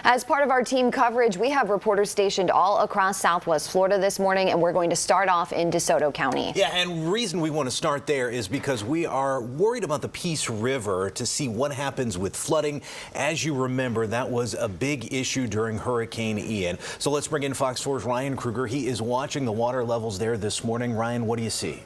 As part of our team coverage, we have reporters stationed all across Southwest Florida this morning, and we're going to start off in DeSoto County. Yeah, and the reason we want to start there is because we are worried about the Peace River to see what happens with flooding. As you remember, that was a big issue during Hurricane Ian. So let's bring in Fox 4's Ryan Kruger. He is watching the water levels there this morning. Ryan, what do you see?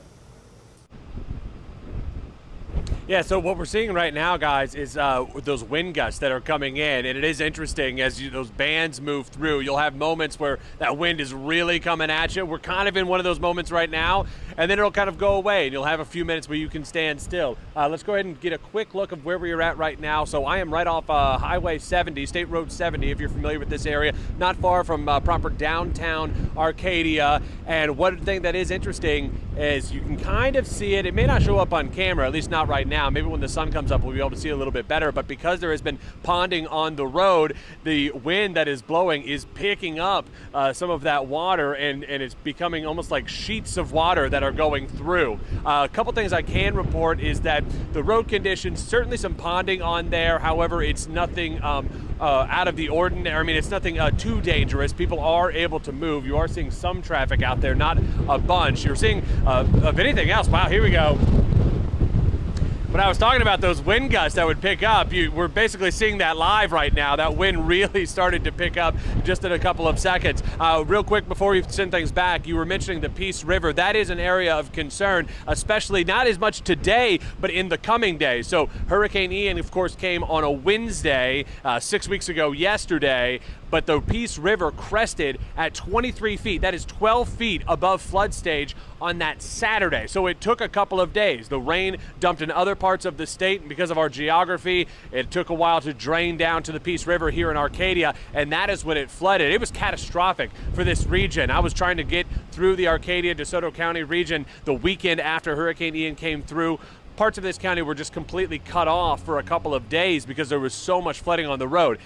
Yeah, so what we're seeing right now, guys, is those wind gusts that are coming in. And it is interesting as those bands move through. You'll have moments where that wind is really coming at you. We're kind of in one of those moments right now. And then it'll kind of go away, and you'll have a few minutes where you can stand still. Let's go ahead and get a quick look of where we are at right now. So I am right off Highway 70, State Road 70, if you're familiar with this area. Not far from proper downtown Arcadia. And one thing that is interesting is you can kind of see it. It may not show up on camera, at least not right now. Maybe when the sun comes up, we'll be able to see a little bit better. But because there has been ponding on the road, the wind that is blowing is picking up some of that water, and it's becoming almost like sheets of water that are going through. A couple things I can report is that the road conditions, certainly some ponding on there. However, it's nothing out of the ordinary. I mean, it's nothing too dangerous. People are able to move. You are seeing some traffic out there, not a bunch. You're seeing, if anything else, wow, here we go. When I was talking about those wind gusts that would pick up, we're basically seeing that live right now. That wind really started to pick up just in a couple of seconds. Real quick, before we send things back, you were mentioning the Peace River. That is an area of concern, especially not as much today, but in the coming days. So Hurricane Ian, of course, came on a Wednesday, 6 weeks ago yesterday, but the Peace River crested at 23 feet. That is 12 feet above flood stage on that Saturday. So it took a couple of days. The rain dumped in other parts of the state, and because of our geography, it took a while to drain down to the Peace River here in Arcadia, and that is when it flooded. It was catastrophic for this region. I was trying to get through the Arcadia, DeSoto County region the weekend after Hurricane Ian came through. Parts of this county were just completely cut off for a couple of days because there was so much flooding on the road.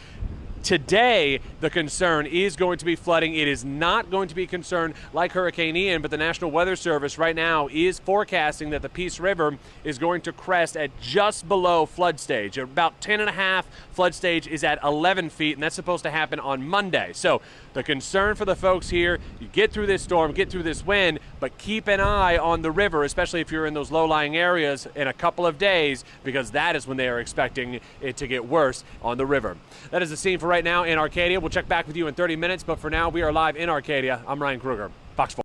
Today, the concern is going to be flooding. It is not going to be a concern like Hurricane Ian, but the National Weather Service right now is forecasting that the Peace River is going to crest at just below flood stage. At about 10.5, flood stage is at 11 feet, and that's supposed to happen on Monday. So the concern for the folks here, you get through this storm, get through this wind, but keep an eye on the river, especially if you're in those low-lying areas in a couple of days, because that is when they are expecting it to get worse on the river. That is the scene for right now in Arcadia. We'll check back with you in 30 minutes, but for now, we are live in Arcadia. I'm Ryan Kruger, Fox 4.